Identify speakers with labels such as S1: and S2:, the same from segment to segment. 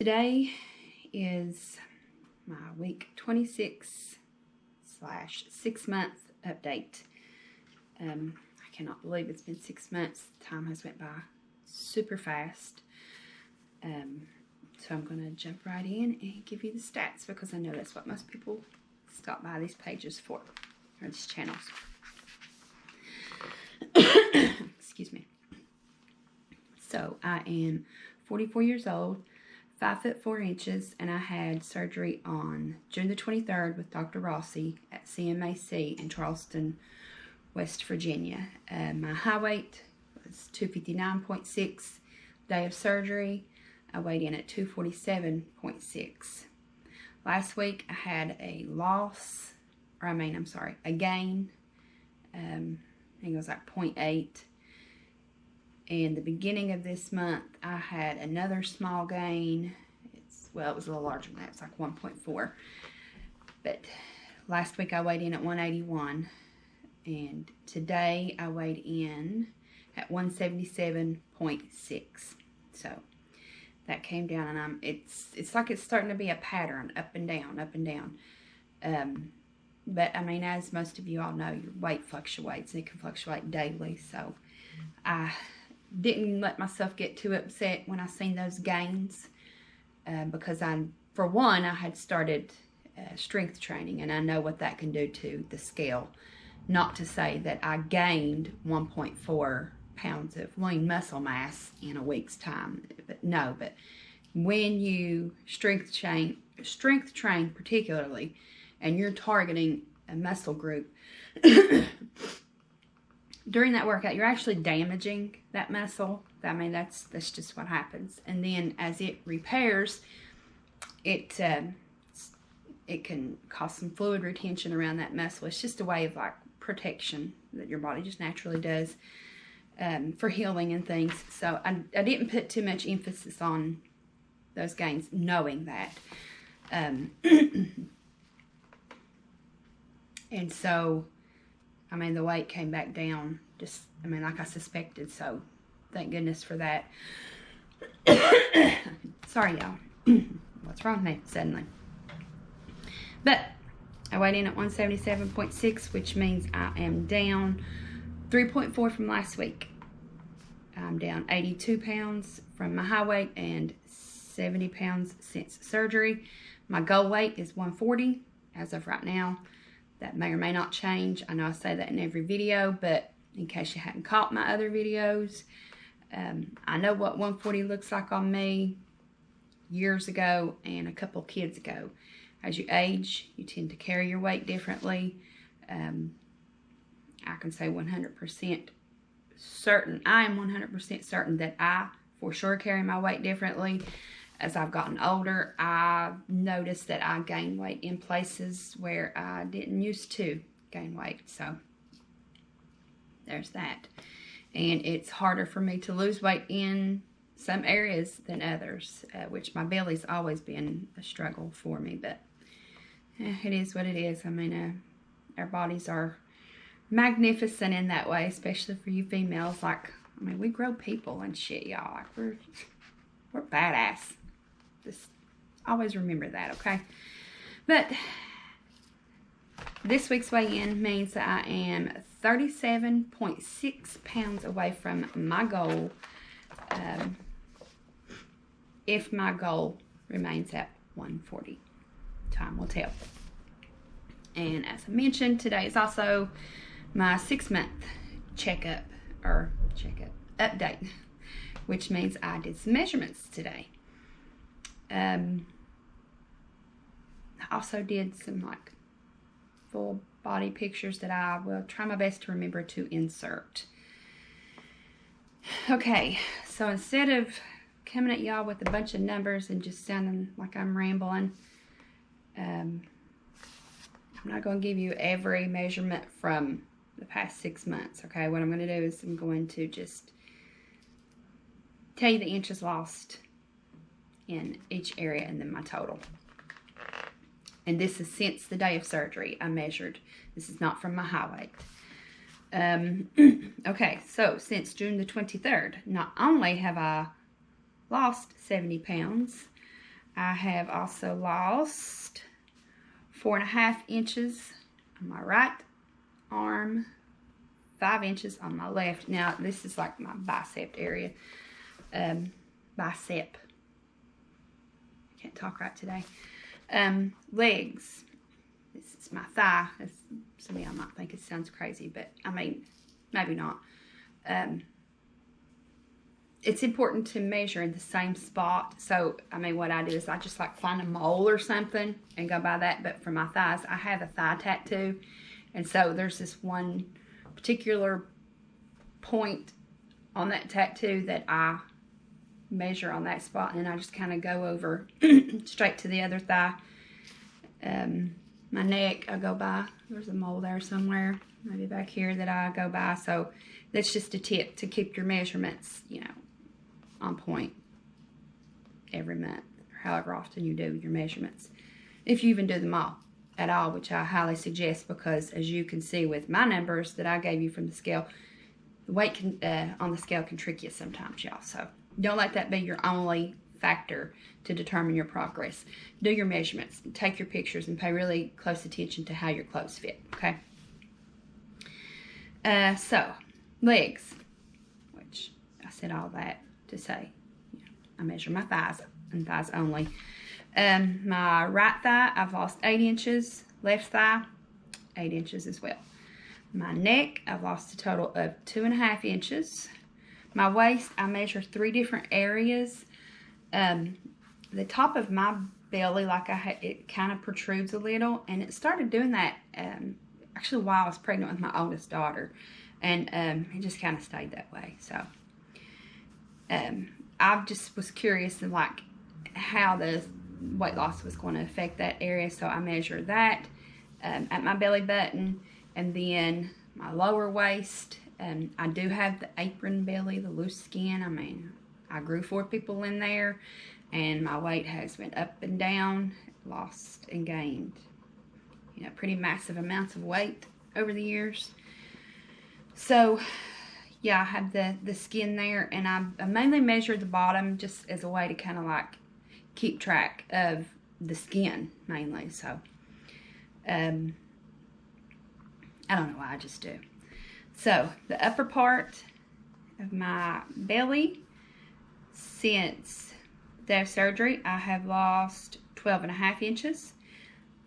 S1: Today is my week 26 / 6 month update. I cannot believe it's been 6 months. Time has went by super fast. So I'm going to jump right in and give you the stats because I know that's what most people stop by these pages for, or these channels. Excuse me. So I am 44 years old, 5 foot 4 inches, and I had surgery on June the 23rd with Dr. Rossi at CMAC in Charleston, West Virginia. My high weight was 259.6. Day of surgery, I weighed in at 247.6. Last week I had a gain. I think it was like 0.8. And the beginning of this month, I had another small gain. It was a little larger than that. It's like 1.4. But last week I weighed in at 181. And today I weighed in at 177.6. So that came down, and it's like it's starting to be a pattern, up and down, up and down. But I mean, as most of you all know, your weight fluctuates, and it can fluctuate daily. So I didn't let myself get too upset when I seen those gains, because for one, I had started strength training, and I know what that can do to the scale. Not to say that I gained 1.4 pounds of lean muscle mass in a week's time, but no. But when you strength train particularly, and you're targeting a muscle group, during that workout, you're actually damaging that muscle. I mean, that's just what happens. And then as it repairs, it can cause some fluid retention around that muscle. It's just a way of like protection that your body just naturally does for healing and things. So I didn't put too much emphasis on those gains, knowing that. And so, I mean, the weight came back down, like I suspected, so thank goodness for that. Sorry, y'all. What's wrong with me suddenly? But I weighed in at 177.6, which means I am down 3.4 from last week. I'm down 82 pounds from my high weight and 70 pounds since surgery. My goal weight is 140 as of right now. That may or may not change. I know I say that in every video, but in case you hadn't caught my other videos, I know what 140 looks like on me years ago and a couple kids ago. As you age, you tend to carry your weight differently. I can say 100% certain. I am 100% certain that I for sure carry my weight differently. As I've gotten older, I noticed that I gain weight in places where I didn't used to gain weight. So there's that. And it's harder for me to lose weight in some areas than others, which my belly's always been a struggle for me. But it is what it is. I mean, our bodies are magnificent in that way, especially for you females. Like, I mean, we grow people and shit, y'all. Like, we're badass. Just always remember that, okay? But this week's weigh-in means that I am 37.6 pounds away from my goal, if my goal remains at 140. Time will tell. And as I mentioned, today is also my 6-month update, which means I did some measurements today. I also did some like full body pictures that I will try my best to remember to insert. Okay, so instead of coming at y'all with a bunch of numbers and just sounding like I'm rambling, I'm not going to give you every measurement from the past 6 months, okay? What I'm going to do is I'm going to just tell you the inches lost in each area and then my total. And this is since the day of surgery I measured. This is not from my high weight. Okay, so since June the 23rd, not only have I lost 70 pounds, I have also lost 4.5 inches on my right arm, 5 inches on my left. Now, this is like my bicep area. Bicep. I can't talk right today. Legs. This is my thigh. Some of y'all might think it sounds crazy, but I mean, maybe not. It's important to measure in the same spot. So, I mean, what I do is I just like find a mole or something and go by that. But for my thighs, I have a thigh tattoo. And so there's this one particular point on that tattoo that I measure on that spot. And then I just kind of go over straight to the other thigh. My neck, I go by. There's a mole there somewhere. Maybe back here that I go by. So that's just a tip to keep your measurements, you know, on point every month, or however often you do your measurements, if you even do them all at all, which I highly suggest, because as you can see with my numbers that I gave you from the scale, the weight on the scale can trick you sometimes, y'all. So don't let that be your only factor to determine your progress. Do your measurements, take your pictures, and pay really close attention to how your clothes fit. Okay. So legs, which I said all that to say, you know, I measure my thighs and thighs only. My right thigh, I've lost 8 inches. Left thigh, 8 inches as well. My neck, I've lost a total of 2.5 inches. My waist, I measure 3 different areas. The top of my belly, like it kind of protrudes a little, and it started doing that actually while I was pregnant with my oldest daughter, and it just kind of stayed that way. So I just was curious and like how the weight loss was going to affect that area, so I measured that at my belly button, and then my lower waist. I do have the apron belly, the loose skin. I mean, I grew 4 people in there, and my weight has went up and down, lost and gained, you know, pretty massive amounts of weight over the years. So yeah, I have the skin there, and I mainly measure the bottom just as a way to kind of like keep track of the skin mainly. So I don't know why, I just do. So the upper part of my belly, since the day of surgery, I have lost 12.5 inches.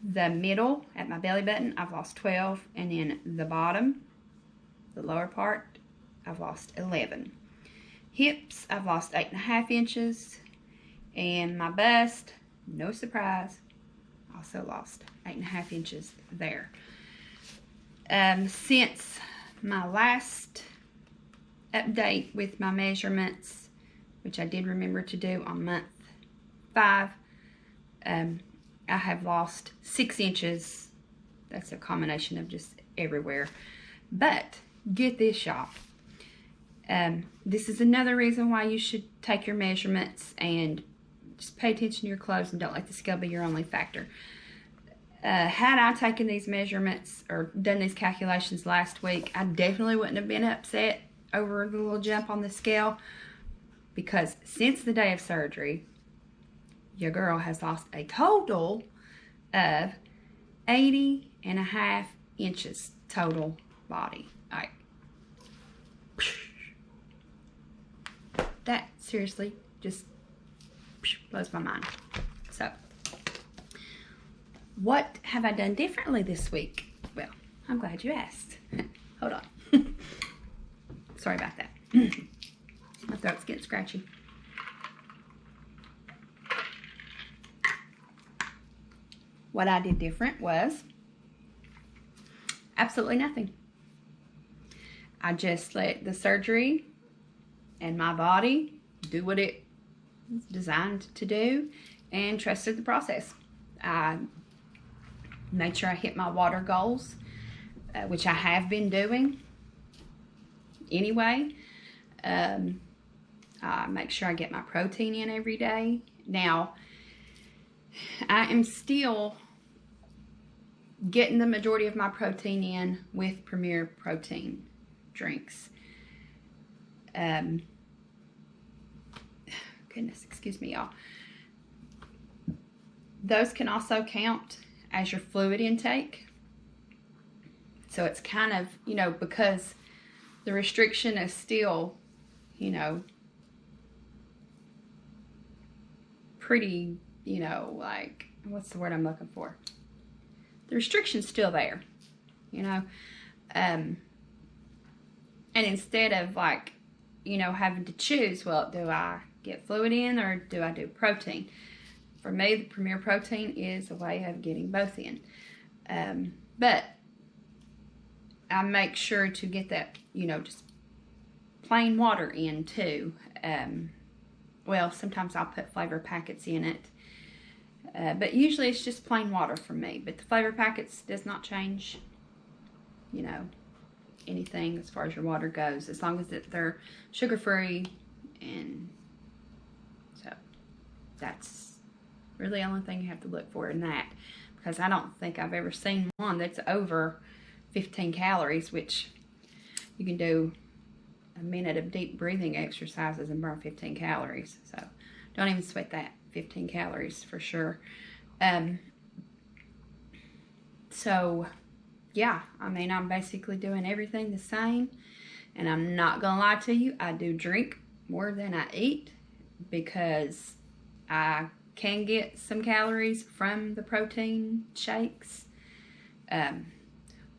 S1: The middle at my belly button, I've lost 12, and then the bottom, the lower part, I've lost 11. Hips, I've lost 8.5 inches, and my bust, no surprise, also lost 8.5 inches there. Since my last update with my measurements, which I did remember to do on month 5, I have lost 6 inches. That's a combination of just everywhere. But get this, y'all. This is another reason why you should take your measurements and just pay attention to your clothes and don't let the scale be your only factor. Had I taken these measurements or done these calculations last week, I definitely wouldn't have been upset over the little jump on the scale, because since the day of surgery, your girl has lost a total of 80.5 inches total body. All right. That seriously just blows my mind. So, what have I done differently this week? Well, I'm glad you asked. Hold on. Sorry about that. My throat's getting scratchy. What I did different was absolutely nothing. I just let the surgery and my body do what it was designed to do and trusted the process. I made sure I hit my water goals, which I have been doing anyway. I make sure I get my protein in every day. Now, I am still getting the majority of my protein in with Premier protein drinks. Goodness, excuse me, y'all. those can also count as your fluid intake. So it's kind of, you know, because the restriction is still, you know, pretty, you know, like, what's the word I'm looking for? The restriction's still there, you know. And instead of, like, you know, having to choose, well, do I get fluid in or do I do protein? For me, the Premier Protein is a way of getting both in. But I make sure to get that, you know, just plain water in too. Well, sometimes I'll put flavor packets in it. But usually it's just plain water for me. But the flavor packets does not change, you know, anything as far as your water goes, as long as they're sugar-free. And so that's really the only thing you have to look for in that, because I don't think I've ever seen one that's over 15 calories, which you can do a minute of deep breathing exercises and burn 15 calories. So don't even sweat that. 15 calories for sure. So yeah, I mean, I'm basically doing everything the same, and I'm not gonna lie to you, I do drink more than I eat because I can get some calories from the protein shakes.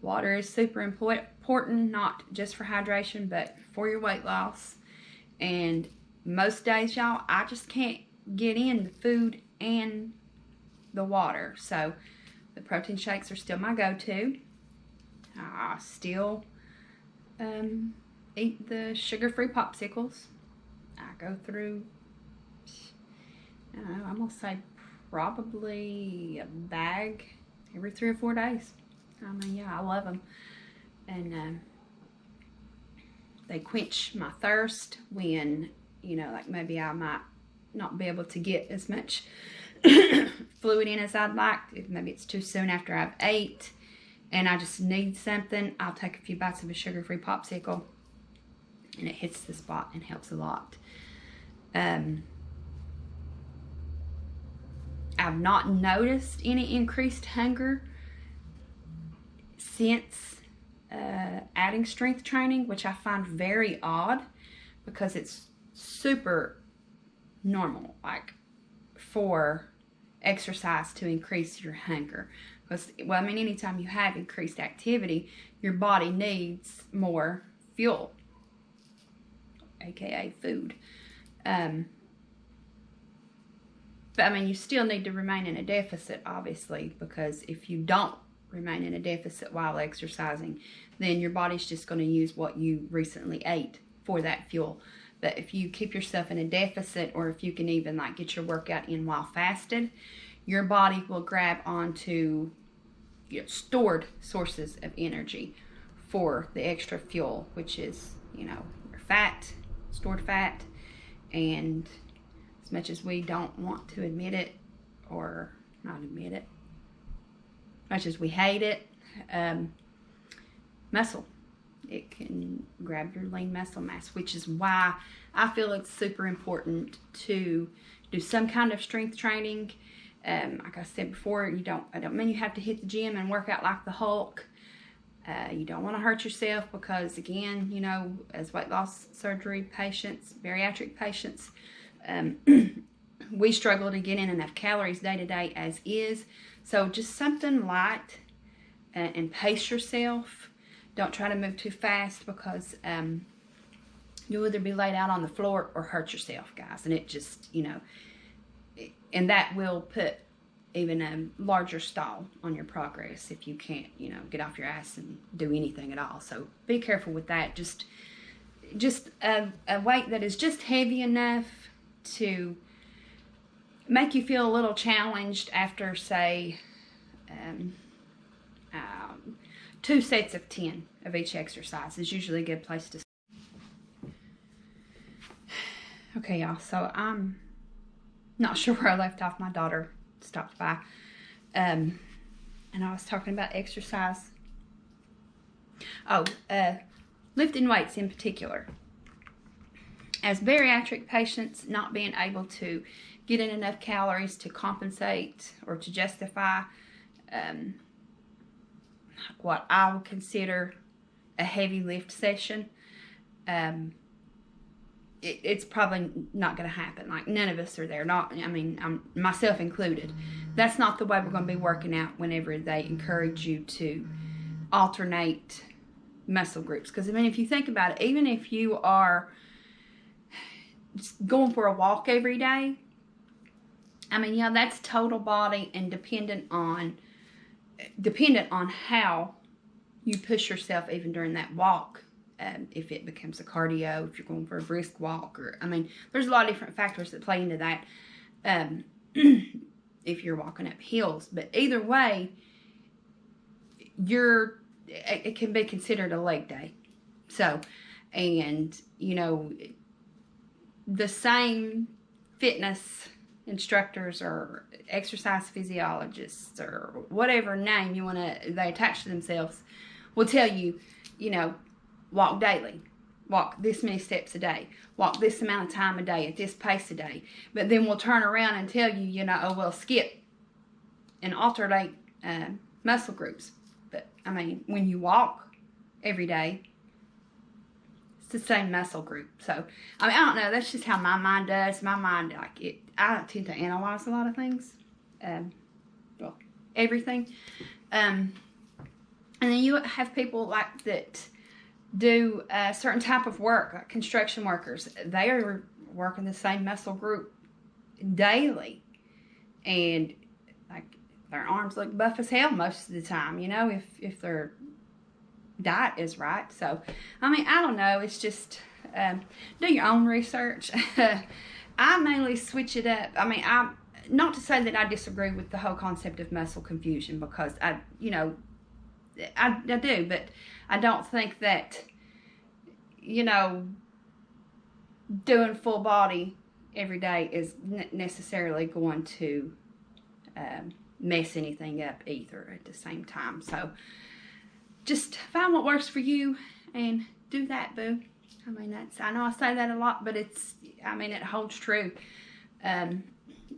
S1: Water is super important, not just for hydration, but for your weight loss. And most days, y'all, I just can't get in the food and the water. So the protein shakes are still my go-to. I still eat the sugar-free popsicles. I go through, I don't know, I'm gonna say probably a bag every 3 or 4 days. I mean, yeah, I love them. And they quench my thirst when, you know, like maybe I might not be able to get as much fluid in as I'd like. Maybe it's too soon after I've ate and I just need something. I'll take a few bites of a sugar-free popsicle and it hits the spot and helps a lot. I've not noticed any increased hunger since adding strength training, which I find very odd because it's super normal, like, for exercise to increase your hunger. Because, well, I mean, anytime you have increased activity, your body needs more fuel, aka food. But I mean, you still need to remain in a deficit, obviously, because if you don't remain in a deficit while exercising, then your body's just going to use what you recently ate for that fuel. But if you keep yourself in a deficit, or if you can even like get your workout in while fasted, your body will grab onto, you know, stored sources of energy for the extra fuel, which is, you know, your fat, stored fat. And as much as we don't want to admit it, or not admit it, much as we hate it, muscle. It can grab your lean muscle mass, which is why I feel it's super important to do some kind of strength training. Like I said before, I don't mean you have to hit the gym and work out like the Hulk. You don't want to hurt yourself because, again, you know, as weight loss surgery patients, bariatric patients, we struggle to get in enough calories day to day as is. So just something light and pace yourself. Don't try to move too fast because you'll either be laid out on the floor or hurt yourself, guys. And it just, you know, and that will put even a larger stall on your progress if you can't, you know, get off your ass and do anything at all. So be careful with that. Just a weight that is just heavy enough to make you feel a little challenged after, say, 2 sets of 10 of each exercise is usually a good place to start. Okay, y'all, so I'm not sure where I left off. My daughter stopped by, and I was talking about exercise. Lifting weights in particular. As bariatric patients, not being able to getting enough calories to compensate or to justify what I would consider a heavy lift session, it's probably not going to happen. Like, none of us are there. Myself included. That's not the way we're going to be working out whenever they encourage you to alternate muscle groups. Because, if you think about it, even if you are just going for a walk every day, that's total body and dependent on how you push yourself even during that walk. If it becomes a cardio, if you're going for a brisk walk, or there's a lot of different factors that play into that. If you're walking up hills, but either way, it can be considered a leg day. So, and the same fitness instructors or exercise physiologists or whatever name they attach to themselves will tell you, walk daily, walk this many steps a day, walk this amount of time a day at this pace a day. But then we'll turn around and tell you, skip and alternate muscle groups. But when you walk every day, it's the same muscle group. So I don't know, that's just how my mind does. My mind, I tend to analyze a lot of things, everything. And then you have people that do a certain type of work, like construction workers. They are working the same muscle group daily, and their arms look buff as hell most of the time, if their diet is right. So I don't know, it's just do your own research. I mainly switch it up. I'm not to say that I disagree with the whole concept of muscle confusion, because I do, but I don't think that, doing full body every day is necessarily going to mess anything up either at the same time. So just find what works for you and do that, boo. I know I say that a lot, but it holds true.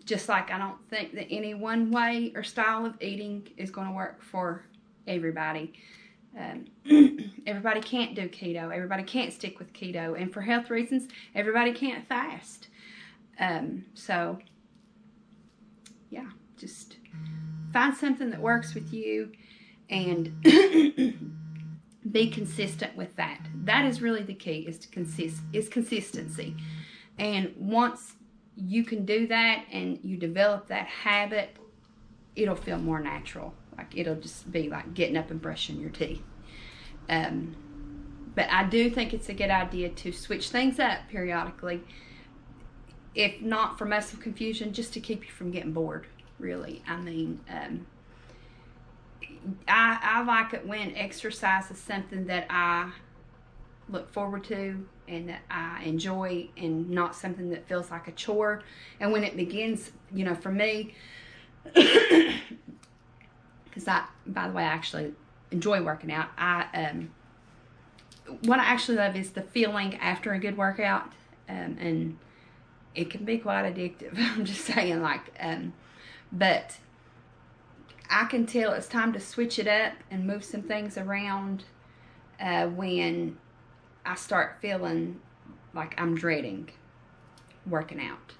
S1: Just like I don't think that any one way or style of eating is going to work for everybody. Everybody can't do keto. Everybody can't stick with keto. And for health reasons, everybody can't fast. So, yeah, just find something that works with you and be consistent with that. That is really the key, is consistency. And once you can do that and you develop that habit, it'll feel more natural. It'll just be like getting up and brushing your teeth. But I do think it's a good idea to switch things up periodically, if not for muscle confusion, just to keep you from getting bored, really. I like it when exercise is something that I look forward to and that I enjoy, and not something that feels like a chore. And when it begins, for me, because by the way, I actually enjoy working out. What I actually love is the feeling after a good workout, and it can be quite addictive. I'm just saying, but I can tell it's time to switch it up and move some things around when I start feeling like I'm dreading working out.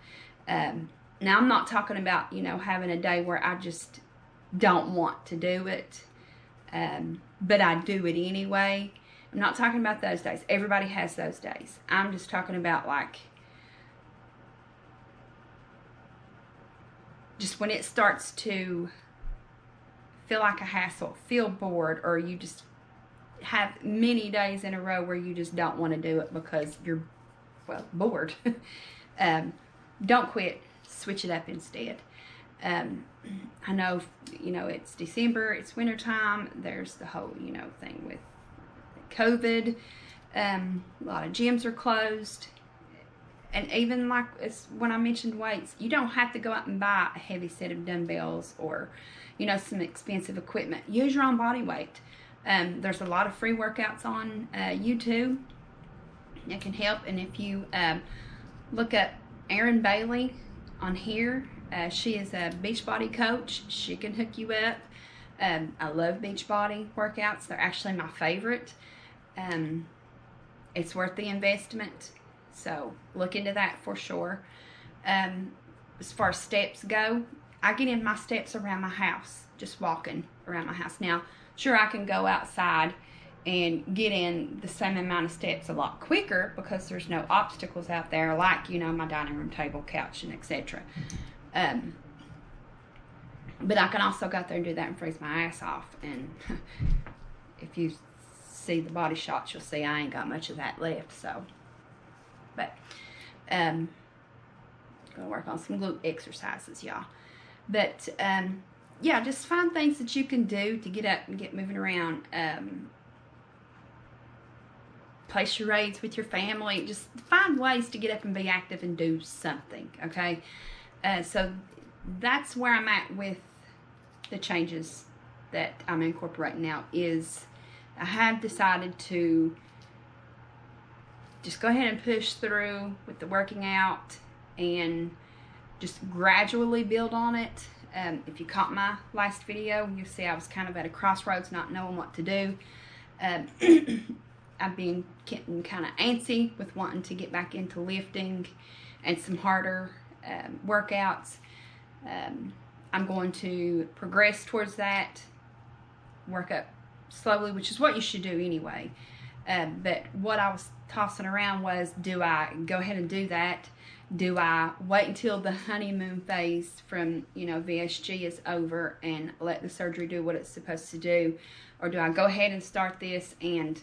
S1: Now, I'm not talking about, having a day where I just don't want to do it, but I do it anyway. I'm not talking about those days. Everybody has those days. I'm just talking about just when it starts to feel like a hassle, feel bored, or you just have many days in a row where you just don't want to do it because you're, bored. Don't quit. Switch it up instead. I know, it's December, it's wintertime. There's the whole, thing with COVID. A lot of gyms are closed. And even it's when I mentioned weights, you don't have to go out and buy a heavy set of dumbbells or, some expensive equipment. Use your own body weight. There's a lot of free workouts on YouTube that can help. And if you look up Erin Bailey on here. She is a Beachbody coach. She can hook you up. I love Beachbody workouts. They're actually my favorite. It's worth the investment, so look into that for sure. As far as steps go, I get in my steps around my house, just walking around my house. Now, sure, I can go outside and get in the same amount of steps a lot quicker because there's no obstacles out there like, you know, my dining room table, couch, and etc. But I can also go out there and do that and freeze my ass off. And if you see the body shots, you'll see I ain't got much of that left. So, but gonna work on some glute exercises, y'all. But yeah, just find things that you can do to get up and get moving around. Play charades with your family. Just find ways to get up and be active and do something, okay? So that's where I'm at with the changes that I'm incorporating now. Is I have decided to just go ahead and push through with the working out and just gradually build on it. If you caught my last video, you'll see I was kind of at a crossroads, not knowing what to do. I've been getting kind of antsy with wanting to get back into lifting and some harder workouts. I'm going to progress towards that, work up slowly, which is what you should do anyway. But what I was tossing around was, do I go ahead and do that? Do I wait until the honeymoon phase from, you know, VSG is over and let the surgery do what it's supposed to do? Or do I go ahead and start this and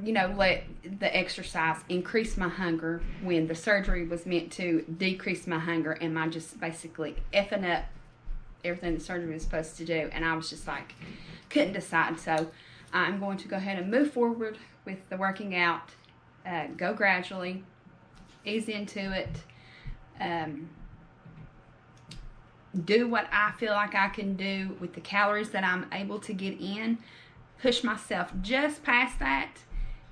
S1: you know, let the exercise increase my hunger when the surgery was meant to decrease my hunger? Am I just basically effing up everything the surgery was supposed to do? And I was just like, couldn't decide. So I'm going to go ahead and move forward with the working out, go gradually, ease into it, do what I feel like I can do with the calories that I'm able to get in, push myself just past that.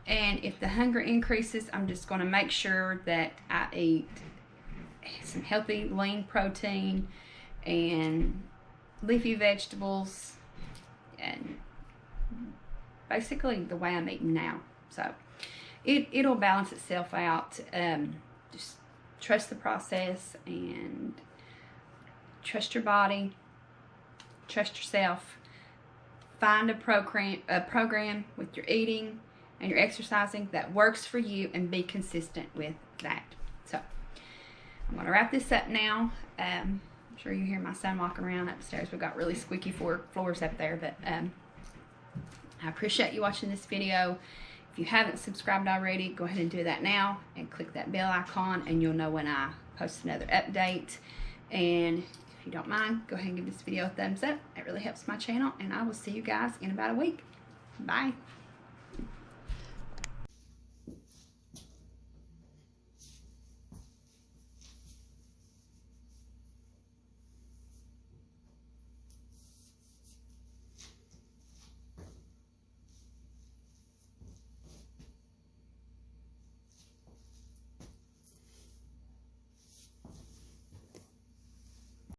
S1: And if the hunger increases, I'm just going to make sure that I eat some healthy, lean protein and leafy vegetables, and basically the way I'm eating now. So it'll balance itself out. Just trust the process and trust your body, trust yourself. Find a program with your eating and your exercising that works for you, and be consistent with that. So I'm going to wrap this up now. I'm sure you hear my son walking around upstairs. We've got really squeaky floors up there, but I appreciate you watching this video. If you haven't subscribed already, go ahead and do that now and click that bell icon, and you'll know when I post another update. And if you don't mind, go ahead and give this video a thumbs up. It really helps my channel, and I will see you guys in about a week. Bye.